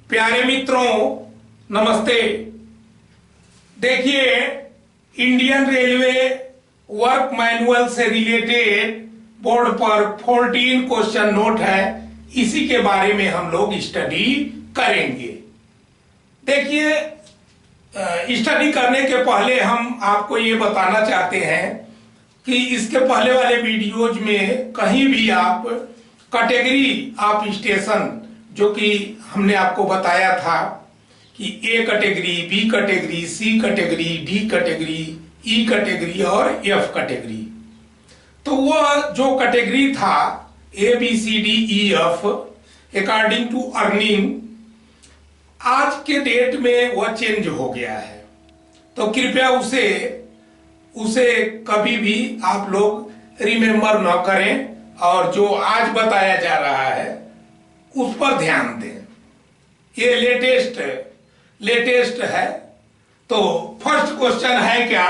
प्यारे मित्रों, नमस्ते। देखिए, इंडियन रेलवे वर्क मैनुअल से रिलेटेड बोर्ड पर 14 क्वेश्चन नोट है, इसी के बारे में हम लोग स्टडी करेंगे। देखिए, स्टडी करने के पहले हम आपको ये बताना चाहते हैं कि इसके पहले वाले वीडियोज में कहीं भी आप कैटेगरी ऑफ स्टेशन, जो कि हमने आपको बताया था कि A category, B category, C category, D category, E category और एफ कैटेगरी, तो वह जो कैटेगरी था A B C D E F according to earning, आज के डेट में वह चेंज हो गया है। तो कृपया उसे कभी भी आप लोग रिमेम्बर न करें और जो आज बताया जा रहा है उस पर ध्यान दें। ये लेटेस्ट है। तो फर्स्ट क्वेश्चन है क्या?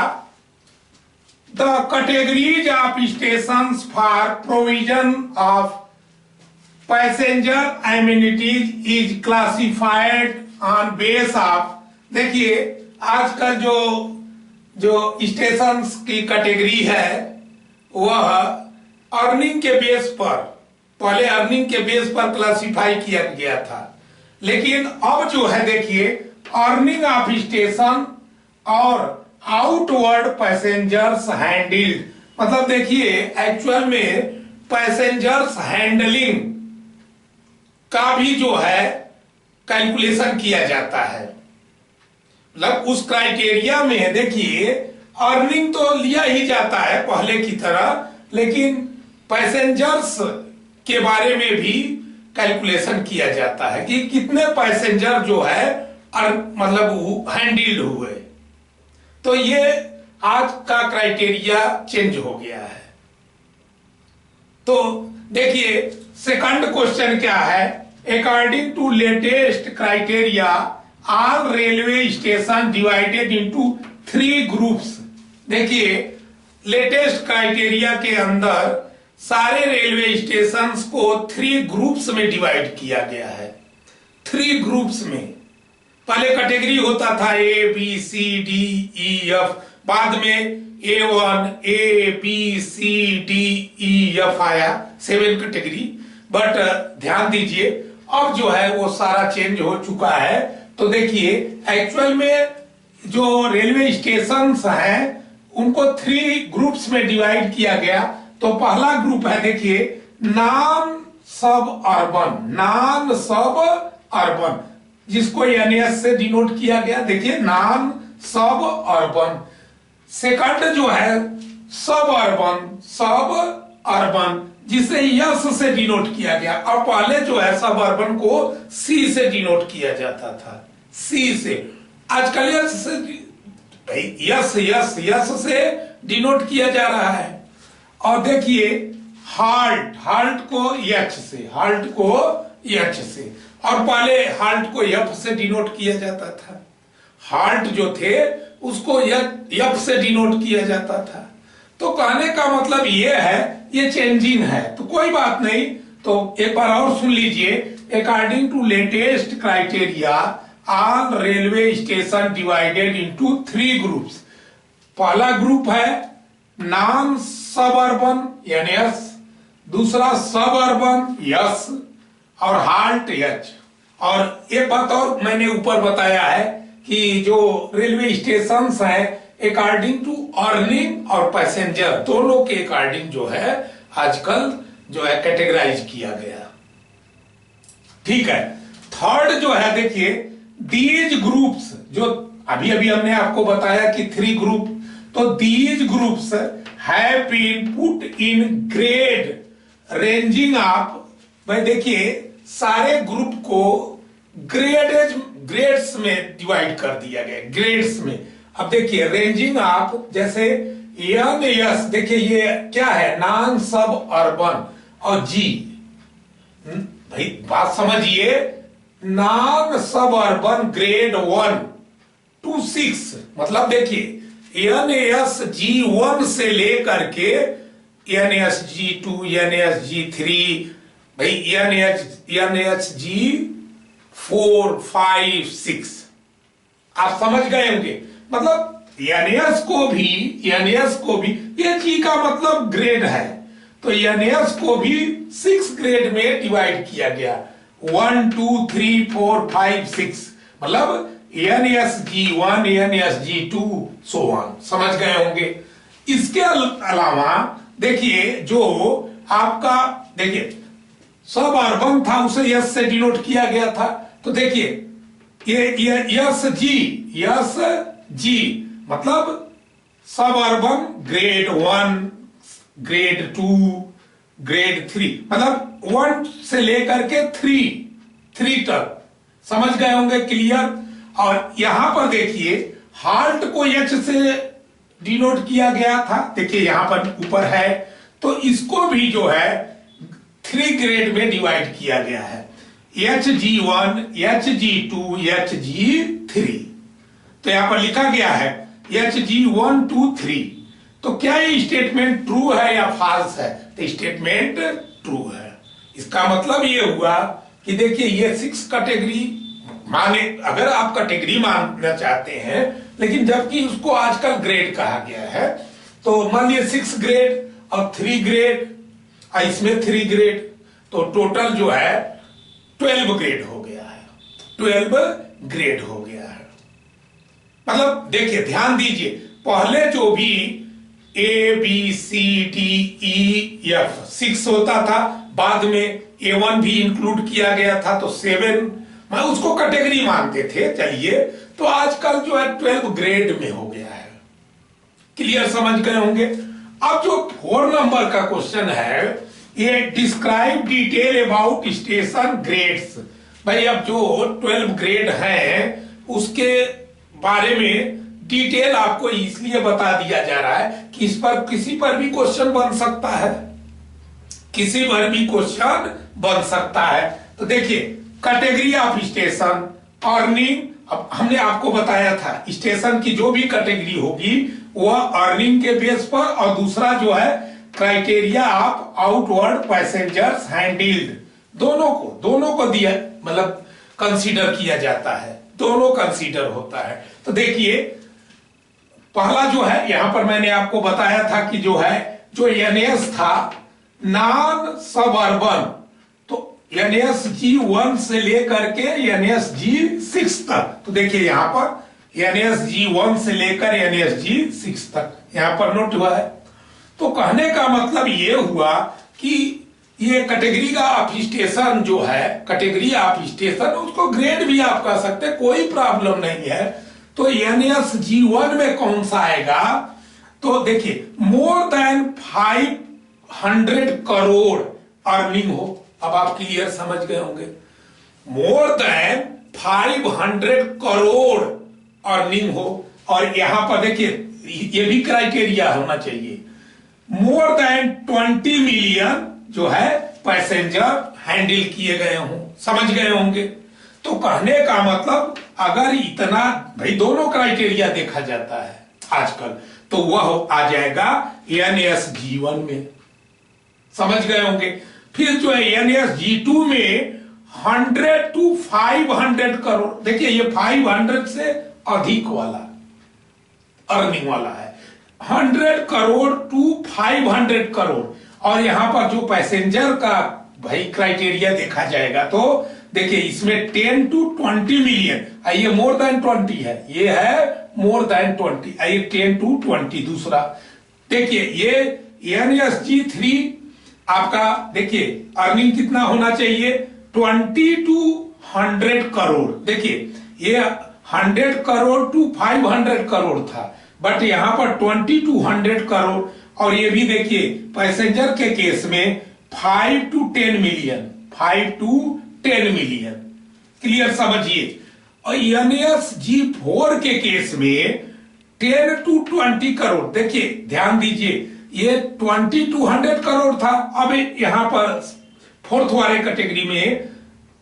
The categories of stations for provision of passenger amenities is classified on base of. देखिए, आजकल जो स्टेशंस की कैटेगरी है वह अर्निंग के बेस पर, पहले अर्निंग के बेस पर क्लासिफाई किया गया था, लेकिन अब जो है देखिए, अर्निंग ऑफ स्टेशन और आउटवर्ड पैसेंजर्स हैंडल्ड, मतलब देखिए एक्चुअल में पैसेंजर्स हैंडलिंग का भी जो है कैलकुलेशन किया जाता है। मतलब उस क्राइटेरिया में देखिए अर्निंग तो लिया ही जाता है पहले की तरह, लेकिन पैसेंजर्स के बारे में भी कैलकुलेशन किया जाता है कि कितने पैसेंजर जो है मतलब हैंडल्ड हुए। तो ये आज का क्राइटेरिया चेंज हो गया है। तो देखिए, सेकंड क्वेश्चन क्या है? According to latest criteria all railway station divided into 3 groups. देखिए, लेटेस्ट क्राइटेरिया के अंदर सारे रेलवे स्टेशंस को 3 ग्रुप्स में डिवाइड किया गया है। 3 ग्रुप्स में, पहले कैटेगरी होता था A B C D E F, बाद में A1 A B C D E F आया, 7 कैटेगरी। बट ध्यान दीजिए, अब जो है वो सारा चेंज हो चुका है। तो देखिए, एक्चुअल में जो रेलवे स्टेशंस हैं उनको 3 ग्रुप्स में डिवाइड किया गया। तो पहला ग्रुप है देखिए, नॉन सब अर्बन, जिसको NS से डिनोट किया गया। देखिए, नॉन सब अर्बन। सेकंड जो है सब अर्बन, जिसे यस से डिनोट किया गया। और पहले जो है सब अर्बन को सी से डिनोट किया जाता था, सी से। आजकल यस से डिनोट किया जा रहा है। और देखिए, हाल्ट को एच से, और पहले हाल्ट को एफ से डिनोट किया जाता था। हाल्ट जो थे उसको एफ से डिनोट किया जाता था। तो कहने का मतलब ये है, ये चेंजिंग है, तो कोई बात नहीं। तो एक बार और सुन लीजिए, according to latest criteria all railway station divided into 3 groups. पहला ग्रुप है नॉन सब अर्बन NS, दूसरा सब अर्बन यस, और हाल्ट एच। और एक बात और मैंने ऊपर बताया है कि जो रेलवे स्टेशन हैं अकॉर्डिंग टू अर्निंग और पैसेंजर दोनों के अकॉर्डिंग जो है आजकल जो है कैटेगराइज किया गया। ठीक है। थर्ड जो है देखिए, दीज ग्रुप्स, जो अभी हमने आपको बताया कि 3 ग्रुप, तो these groups have been put in grade ranging of. भाई देखिए, सारे ग्रुप को ग्रेड्स में डिवाइड कर दिया गया, ग्रेड्स में। अब देखिए, रेंजिंग ऑफ, जैसे NS, देखिए ये क्या है, नॉन सब अर्बन, और जी, भाई बात समझिए, non sub urban grade 1 to 6, मतलब देखिए NSG1 से लेकर के NSG2, NSG3, भाई NSG 4, 5, 6। आप समझ गए होंगे, मतलब एनएस को भी ये जी का मतलब ग्रेड है, तो एनएस को भी 6 ग्रेड में डिवाइड किया गया। 1, 2, 3, 4, 5, 6, मतलब NSG1, NSG2 सो ऑन। समझ गए होंगे। इसके अलावा देखिए, जो आपका देखिए सब अर्बन था उसे यस से डिनोट किया गया था, तो देखिए ये यस जी मतलब सब अर्बन ग्रेड 1, ग्रेड 2, ग्रेड 3, मतलब 1 से लेकर के 3 तक। समझ गए होंगे, क्लियर। और यहां पर देखिए हाल्ट को एच से डिनोट किया गया था, देखिए यहां पर ऊपर है, तो इसको भी जो है 3 ग्रेड में डिवाइड किया गया है, HG1, HG2, HG3। तो यहां पर लिखा गया है HG1, 2, 3। तो क्या ये स्टेटमेंट ट्रू है या फॉल्स है? तो स्टेटमेंट ट्रू है। इसका मतलब ये हुआ कि देखिए ये 6 कैटेगरी माने, अगर आप कैटेगरी मानना चाहते हैं, लेकिन जबकि उसको आजकल ग्रेड कहा गया है, तो मान लिया 6 ग्रेड और 3 ग्रेड, इसमें 3 ग्रेड, तो टोटल जो है 12 ग्रेड हो गया है। 12 ग्रेड हो गया है। मतलब देखिए ध्यान दीजिए, पहले जो भी ABCDEF 6 होता था, बाद में A1 भी इंक्लूड किया गया था, तो 7 मैं उसको कैटेगरी मानते थे। चलिए, तो आजकल जो है 12 ग्रेड में हो गया है। क्लियर, समझ गए होंगे। अब जो 4 नंबर का क्वेश्चन है, ये describe detail about station grades. भाई अब जो 12 ग्रेड है उसके बारे में डिटेल आपको इसलिए बता दिया जा रहा है कि इस पर किसी पर भी क्वेश्चन बन सकता है, किसी पर भी क्वेश्चन बन सकता है। तो देखिए कैटेगरी ऑफ स्टेशन, अर्निंग, अब हमने आपको बताया था स्टेशन की जो भी कैटेगरी होगी वह अर्निंग के बेस पर, और दूसरा जो है criteria of outward passengers handled, दोनों को दिया, मतलब कंसीडर किया जाता है, दोनों कंसीडर होता है। तो देखिए पहला जो है यहां पर मैंने आपको बताया था कि जो है जो एनएस था नॉन सब अर्बन, तो NSG1 से लेकर के NSG6 तक। तो देखिए यहां पर NSG1 से लेकर NSG6 तक यहां पर नोट हुआ है। तो कहने का मतलब ये हुआ कि ये कैटेगरी का ऑफ स्टेशन जो है, कैटेगरी ऑफ स्टेशन, उसको ग्रेड भी आप कह सकते हैं, कोई प्रॉब्लम नहीं है। तो NSG1 में कौन सा आएगा? तो देखिए मोर देन 500 करोड़ अर्निंग हो। अब आप क्लियर समझ गए होंगे, मोर देन 500 करोड़ अर्निंग हो। और यहां पर देखिए ये भी क्राइटेरिया होना चाहिए, मोर देन 20 मिलियन जो है पैसेंजर हैंडल किए गए हों। समझ गए होंगे। तो कहने का मतलब अगर इतना, भाई दोनों क्राइटेरिया देखा जाता है आजकल, तो वह आ जाएगा NSG1 में। समझ गए होंगे। फिर जो है NSG2 में 100 to 500 करोड़, देखिए ये 500 से अधिक वाला अर्निंग वाला है, 100 करोड़ टू 500 करोड़। और यहां पर जो पैसेंजर का भाई क्राइटेरिया देखा जाएगा, तो देखिए इसमें 10 to 20 मिलियन, ये मोर देन 20 है, ये है मोर देन 20, ये 10 to 20 दूसरा। देखिए ये NSG3 आपका देखिए अर्निंग कितना होना चाहिए, 20 to 100 करोड़। देखिए ये 100 करोड़ टू 500 करोड़ था, बट यहां पर 20 to 100 करोड़। और ये भी देखिए पैसेंजर के केस में 5 to 10 million, 5 to 10 million. Clear, समझिए। और NSG4 के केस में 10 to 20 करोड़। देखिए ध्यान दीजिए, ये 20 to 100 करोड़ था, अब यहां पर 4th वाले कैटेगरी में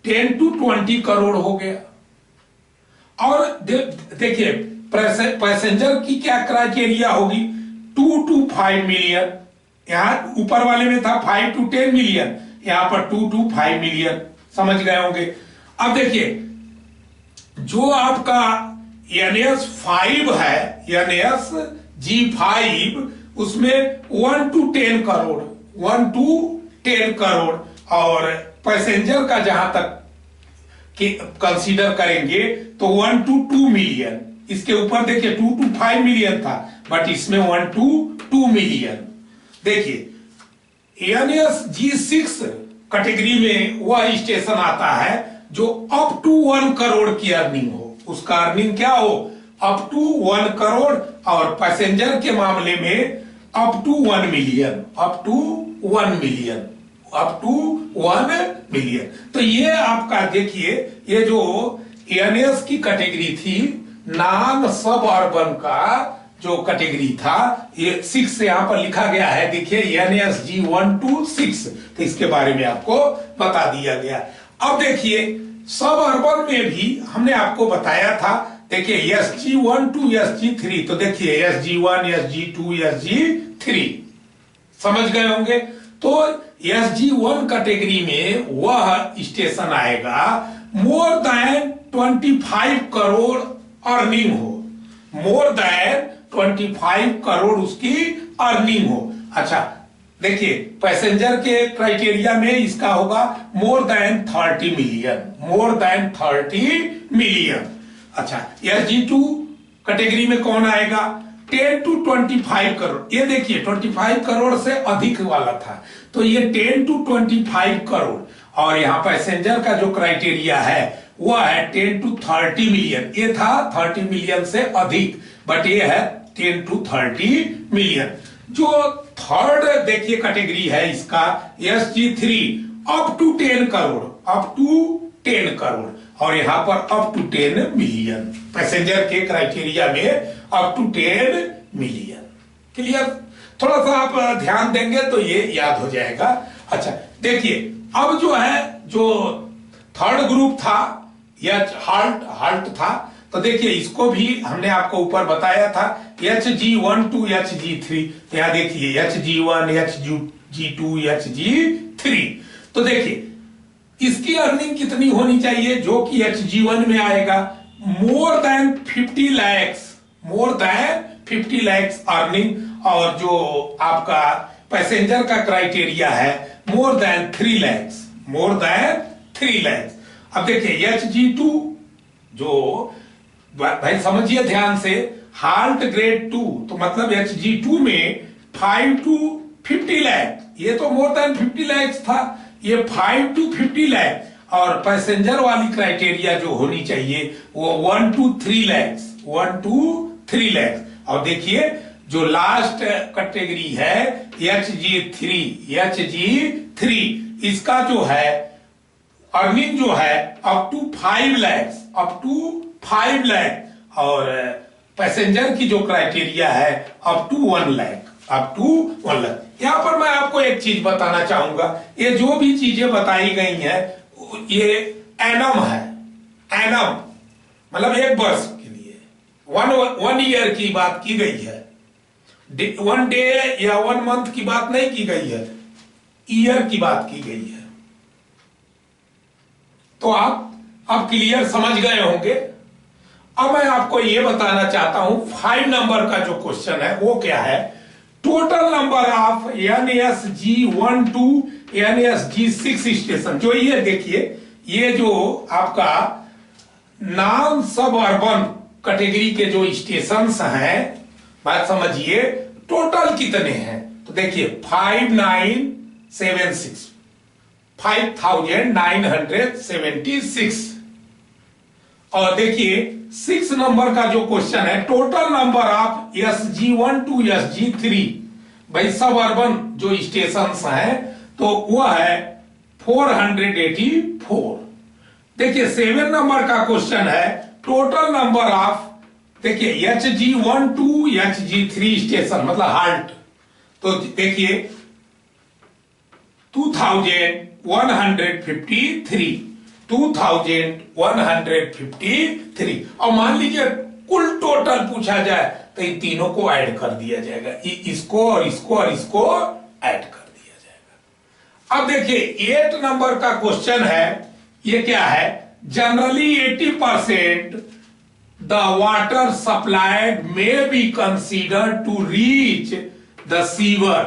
10 to 20 करोड़ हो गया। और देखिए पैसेंजर की क्या क्राइटेरिया होगी, 2 to 5 मिलियन। यहां ऊपर वाले में था 5 to 10 मिलियन, यहां पर 2 to 5 मिलियन। समझ गए होंगे। अब देखिए जो आपका NS5 है, NSG5, उसमें 1 to 10 करोड़, 1 to 10 करोड़, और पैसेंजर का जहां तक कंसीडर करेंगे तो 1 to 2 मिलियन। इसके ऊपर देखिए 2 to 5 मिलियन था, बट इसमें 1 to 2 मिलियन। देखिए NSG6 कैटेगरी में वह स्टेशन आता है जो अप टू 1 करोड़ की अर्निंग हो, उसका अर्निंग क्या हो, अप टू 1 करोड़, और पैसेंजर के मामले में up to 1 million, up to 1 million, up to 1 million. तो ये आपका देखिए, ये जो NS की कैटेगरी थी, नॉन सब अर्बन का जो कैटेगरी था, ये 6 यहां पर लिखा गया है, देखिए NSG1 to 6, तो इसके बारे में आपको बता दिया गया। अब देखिए सब अर्बन में भी हमने आपको बताया था, देखिए SG1 to SG3, तो देखिए SG1, SG2, SG3 समझ गए होंगे। तो SG1 कैटेगरी में वह स्टेशन आएगा मोर देन 25 करोड़ अर्निंग हो, मोर देन 25 करोड़ उसकी अर्निंग हो। अच्छा देखिए पैसेंजर के क्राइटेरिया में इसका होगा more than 30 million, more than 30 million. अच्छा SG2 कैटेगरी में कौन आएगा, 10 to 25 करोड़। ये देखिए 25 करोड़ से अधिक वाला था, तो ये 10 to 25 करोड़, और यहाँ पैसेंजर का जो क्राइटेरिया है वह है 10 to 30 मिलियन। ये था 30 मिलियन से अधिक, बट ये है 10 to 30 मिलियन। जो थर्ड देखिए कैटेगरी है इसका SG3, up to 10 crore, up to 10 crore, और यहां पर अप टू 10 मिलियन, पैसेंजर के क्राइटेरिया में अप टू 10 मिलियन। क्लियर, थोड़ा सा आप ध्यान देंगे तो ये याद हो जाएगा। अच्छा देखिए अब जो है, जो थर्ड ग्रुप था या हाल्ट था, तो देखिए इसको भी हमने आपको ऊपर बताया था, HG1 to HG3, तो यहां देखिए HG1, HG2, HG3। तो देखिए इसकी अर्निंग कितनी होनी चाहिए, जो कि HG1 में आएगा more than 50 lakhs, more than 50 lakhs earning, और जो आपका पैसेंजर का क्राइटेरिया है more than 3 lakhs, more than 3 lakhs. अब देखिए HG2, जो भाई समझिए ध्यान से, हाल्ट ग्रेड 2, तो मतलब HG2 में 5 to 50 लैख, ये तो मोर देन 50 लैक्स था, ये 5 to 50 लैख, और पैसेंजर वाली क्राइटेरिया जो होनी चाहिए वो 1 to 3 लैक्स, 1 to 3 लैक्स। और देखिए जो लास्ट कैटेगरी है HG3, इसका जो है अर्निंग जो है up to 5 lakhs, up to 5 lakh, और पैसेंजर की जो क्राइटेरिया है up to 1 lakh, up to 1 lakh. यहां पर मैं आपको एक चीज बताना चाहूंगा, ये जो भी चीजें बताई गई हैं ये एनम है, एनम मतलब एक वर्ष के लिए, वन ईयर की बात की गई है, 1 डे या 1 मंथ की बात नहीं की गई है, ईयर की बात की गई है। तो आप अब क्लियर समझ गए होंगे। अब मैं आपको यह बताना चाहता हूं 5 नंबर का जो क्वेश्चन है वो क्या है, total number of NSG1 to NSG6 station. जो ये देखिए, ये जो आपका नॉन सब अर्बन कैटेगरी के जो स्टेशन हैं, बात समझिए टोटल कितने हैं, तो देखिए 5976, 5976। और देखिए 6 नंबर का जो क्वेश्चन है, total number of SG1 to SG3, भाई सब अर्बन जो स्टेशन हैं तो वह है 484। देखिए 7 नंबर का क्वेश्चन है, टोटल नंबर ऑफ, देखिए HG1 to HG3 स्टेशन मतलब हाल्ट, तो देखिए 2153, 2153। और मान लीजिए कुल टोटल पूछा जाए तो इन तीनों को ऐड कर दिया जाएगा, इसको और इसको और इसको ऐड कर दिया जाएगा। अब देखिए 8 नंबर का क्वेश्चन है, ये क्या है, generally 80% the water supplied may be considered to reach the sewer।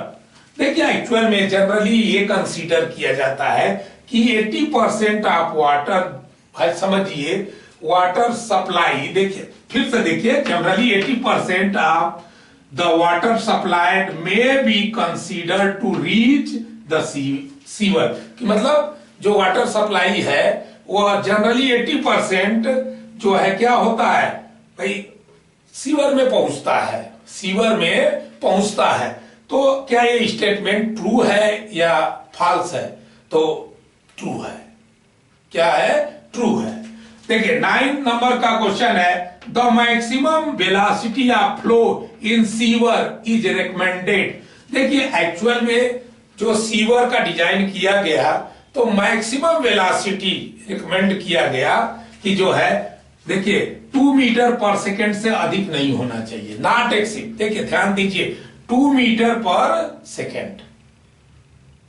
देखिए एक्चुअल में जनरली ये कंसीडर किया जाता है कि 80% ऑफ वाटर, भाई समझिए वाटर सप्लाई, देखिए फिर से देखिए, generally 80% of the water supplied may be considered to reach the sewer, कि मतलब जो वाटर सप्लाई है वो जनरली 80% जो है क्या होता है भाई, सीवर में पहुंचता है, सीवर में पहुंचता है। तो क्या ये स्टेटमेंट ट्रू है या फॉल्स है? तो ट्रू है। क्या है? ट्रू है। देखिए 9 नंबर का क्वेश्चन है, the maximum velocity of flow in sewer is recommended. देखिए एक्चुअल में जो सीवर का डिजाइन किया गया तो मैक्सिमम वेलोसिटी रिकमेंड किया गया कि जो है देखिए 2 मीटर पर सेकेंड से अधिक नहीं होना चाहिए, नॉट एक्सीड। देखिए ध्यान दीजिए 2 मीटर पर सेकेंड,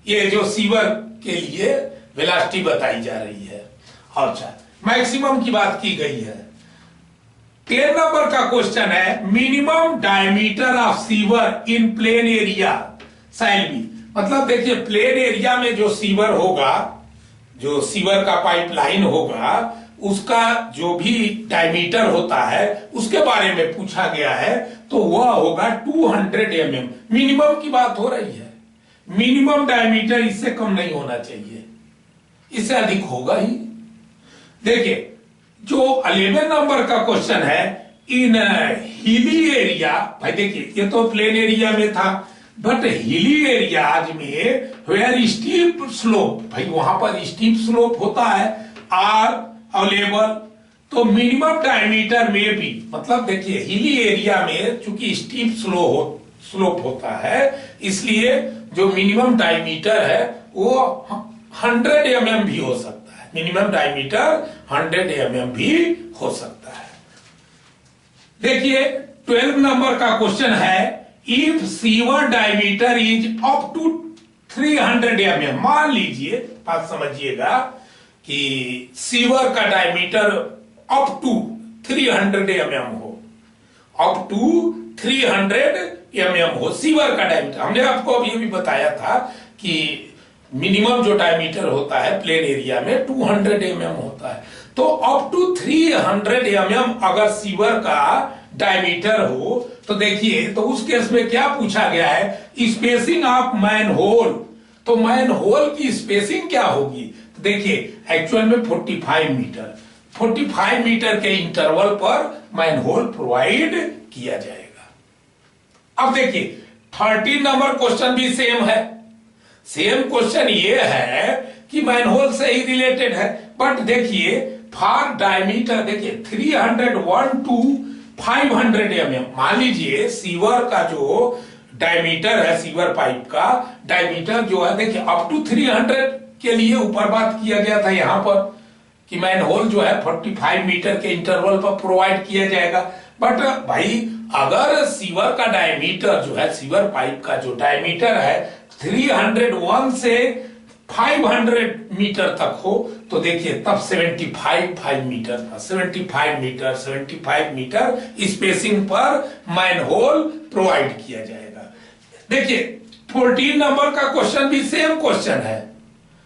ये जो सीवर के लिए वेलोसिटी बताई जा रही है। अच्छा, मैक्सिमम की बात की गई है। 10 नंबर का क्वेश्चन है, minimum diameter of sewer in plain area shall be. मतलब देखिए प्लेन एरिया में जो सीवर होगा, जो सीवर का पाइपलाइन होगा, उसका जो भी डायमीटर होता है उसके बारे में पूछा गया है, तो वह होगा 200 mm। मिनिमम की बात हो रही है, मिनिमम डायमीटर इससे कम नहीं होना चाहिए, इससे अधिक होगा ही। देखिए जो 11 नंबर का क्वेश्चन है, इन हिली एरिया, भाई देखिए ये तो प्लेन एरिया में था, बट हिली एरियाज में वेयर स्टीप स्लोप, भाई वहां पर स्टीप स्लोप होता है, आर अवेलेबल, तो मिनिमम डायमीटर में भी, मतलब देखिए हिली एरिया में चूंकि स्टीप स्लोप होता है, इसलिए जो मिनिमम डायमीटर है वो 100 mm भी हो सकता है, मिनिमम डायमीटर 100 mm भी हो सकता है। देखिए 12 नंबर का क्वेश्चन है, if sewer diameter is up to 300 mm। मान लीजिए, बात समझिएगा कि सीवर का डायमीटर अप टू 300 mm हो, अप टू 300 mm हो सीवर का डायमीटर। हमने आपको अभी भी बताया था कि मिनिमम जो डायमीटर होता है प्लेन एरिया में 200 mm होता है, तो अप टू 300 mm अगर सीवर का डायमीटर हो तो देखिए, तो उस केस में क्या पूछा गया है, स्पेसिंग ऑफ मैन होल। तो मैन होल की स्पेसिंग क्या होगी? तो देखिए एक्चुअल में 45 मीटर, 45 मीटर के इंटरवल पर मैन होल प्रोवाइड किया जाएगा। अब देखिए 13 नंबर क्वेश्चन भी सेम है, सेम क्वेश्चन ये है कि मैन होल से ही रिलेटेड है, बट देखिए फॉर डायमीटर, देखिए 301 टू 500 mm। मान लीजिए सीवर का जो डायमीटर है, सीवर पाइप का डायमीटर जो है, देखिए अप टू 300 के लिए ऊपर बात किया गया था यहां पर कि मैन होल जो है 45 मीटर के इंटरवल पर प्रोवाइड किया जाएगा। बट भाई अगर सीवर का डायमीटर जो है, सीवर पाइप का जो डायमीटर है 301 से 500 मीटर तक हो, तो देखिए तब 75 मीटर था, 75 मीटर स्पेसिंग पर मैन होल प्रोवाइड किया जाएगा। देखिए 14 नंबर का क्वेश्चन भी सेम क्वेश्चन है,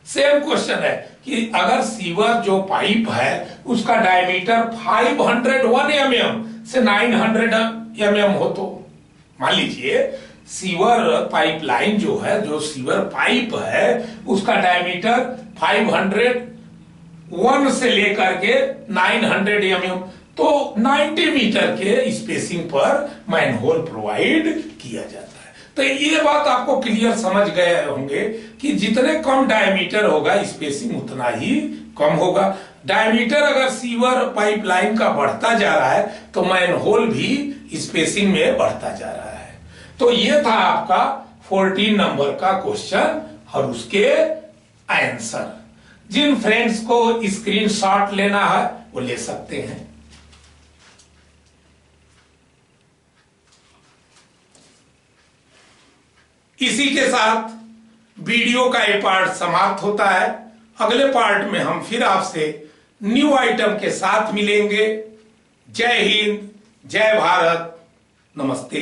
सेम क्वेश्चन है कि अगर सीवर जो पाइप है उसका डायमीटर 501 mm से 900 mm हो, तो मान लीजिए सीवर पाइपलाइन जो है, जो सीवर पाइप है उसका डायमीटर 501 से लेकर के 900 mm, तो 90 मीटर के स्पेसिंग पर मैन होल प्रोवाइड किया जाता है। तो ये बात आपको क्लियर समझ गए होंगे कि जितने कम डायमीटर होगा स्पेसिंग उतना ही कम होगा। डायमीटर अगर सीवर पाइपलाइन का बढ़ता जा रहा है तो मैन होल भी स्पेसिंग में बढ़ता जा रहा है। तो ये था आपका 14 नंबर का क्वेश्चन और उसके आंसर। जिन फ्रेंड्स को स्क्रीनशॉट लेना है वो ले सकते हैं। इसी के साथ वीडियो का ये पार्ट समाप्त होता है। अगले पार्ट में हम फिर आपसे न्यू आइटम के साथ मिलेंगे। जय हिंद, जय भारत, नमस्ते।